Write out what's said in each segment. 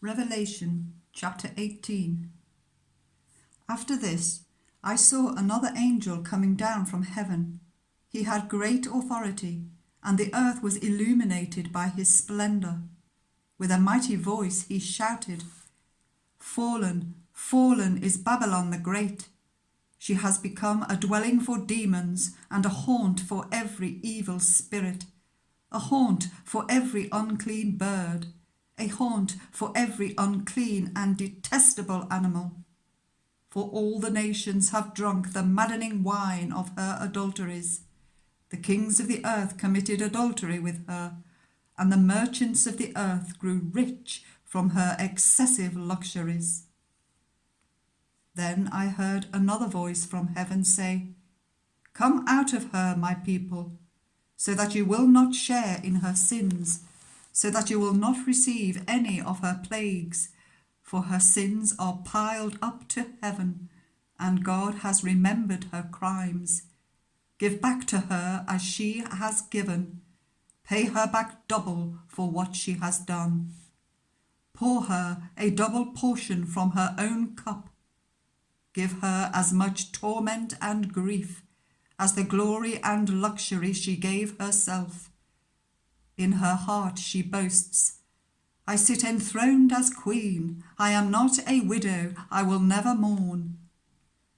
Revelation chapter 18. After this, I saw another angel coming down from heaven. He had great authority, and the earth was illuminated by his splendor. With a mighty voice he shouted, "Fallen, fallen is Babylon the Great. She has become a dwelling for demons and a haunt for every evil spirit, a haunt for every unclean bird, a haunt for every unclean and detestable animal. For all the nations have drunk the maddening wine of her adulteries. The kings of the earth committed adultery with her, and the merchants of the earth grew rich from her excessive luxuries." Then I heard another voice from heaven say, "Come out of her, my people, so that you will not share in her sins, so that you will not receive any of her plagues, for her sins are piled up to heaven, and God has remembered her crimes. Give back to her as she has given. Pay her back double for what she has done. Pour her a double portion from her own cup. Give her as much torment and grief as the glory and luxury she gave herself. In her heart she boasts, 'I sit enthroned as queen. I am not a widow. I will never mourn.'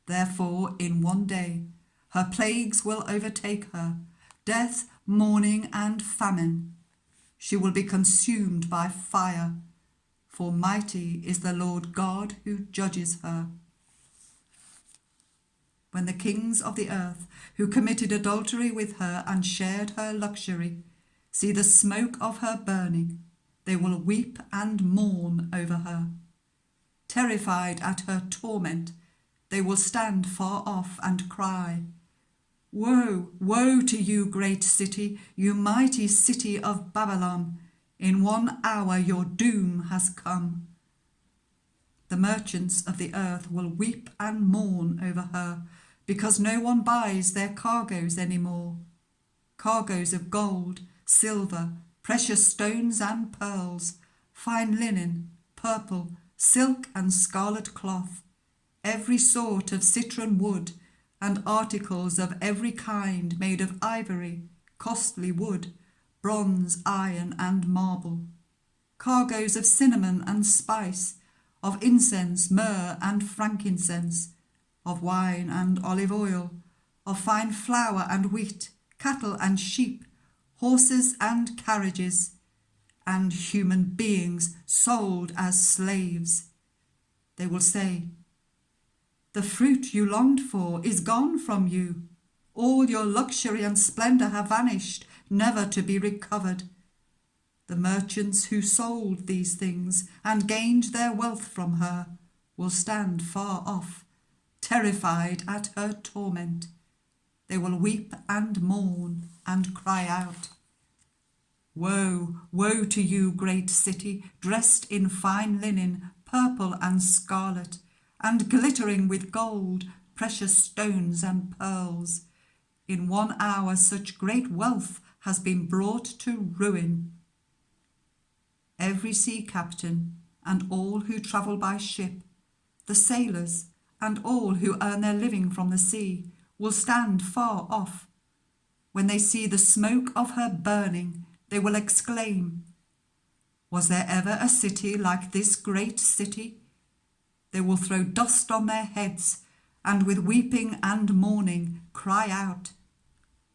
Therefore, in one day, her plagues will overtake her, death, mourning, and famine. She will be consumed by fire, for mighty is the Lord God who judges her." When the kings of the earth, who committed adultery with her and shared her luxury, see the smoke of her burning, they will weep and mourn over her. Terrified at her torment, they will stand far off and cry, "Woe, woe to you, great city, you mighty city of Babylon! In 1 hour your doom has come." The merchants of the earth will weep and mourn over her, because no one buys their cargoes anymore. Cargoes of gold, silver, precious stones and pearls, fine linen, purple, silk and scarlet cloth, every sort of citron wood, and articles of every kind made of ivory, costly wood, bronze, iron, and marble. Cargoes of cinnamon and spice, of incense, myrrh, and frankincense, of wine and olive oil, of fine flour and wheat, cattle and sheep, horses and carriages, and human beings sold as slaves. They will say, "The fruit you longed for is gone from you. All your luxury and splendor have vanished, never to be recovered." The merchants who sold these things and gained their wealth from her will stand far off, terrified at her torment. They will weep and mourn and cry out, "Woe, woe to you, great city, dressed in fine linen, purple and scarlet, and glittering with gold, precious stones and pearls. In 1 hour such great wealth has been brought to ruin." Every sea captain and all who travel by ship, the sailors and all who earn their living from the sea, will stand far off. When they see the smoke of her burning, they will exclaim, "Was there ever a city like this great city?" They will throw dust on their heads, and with weeping and mourning cry out,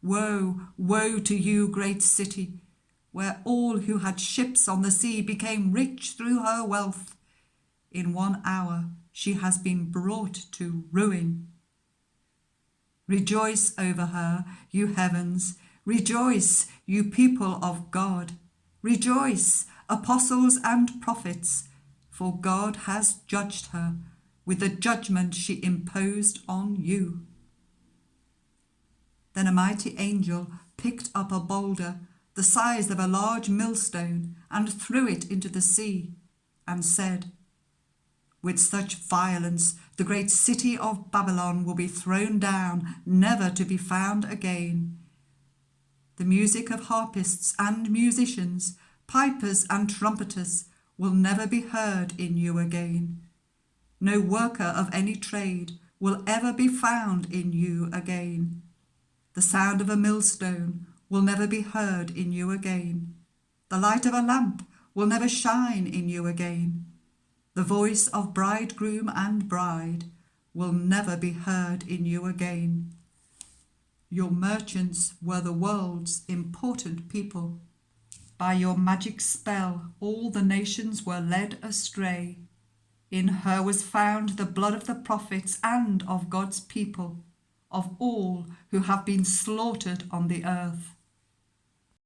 "Woe, woe to you, great city, where all who had ships on the sea became rich through her wealth. In 1 hour she has been brought to ruin." Rejoice over her, you heavens. Rejoice, you people of God. Rejoice, apostles and prophets, for God has judged her with the judgment she imposed on you. Then a mighty angel picked up a boulder the size of a large millstone and threw it into the sea, and said, "With such violence the great city of Babylon will be thrown down, never to be found again. The music of harpists and musicians, pipers and trumpeters, will never be heard in you again. No worker of any trade will ever be found in you again. The sound of a millstone will never be heard in you again. The light of a lamp will never shine in you again. The voice of bridegroom and bride will never be heard in you again. Your merchants were the world's important people. By your magic spell, all the nations were led astray. In her was found the blood of the prophets and of God's people, of all who have been slaughtered on the earth.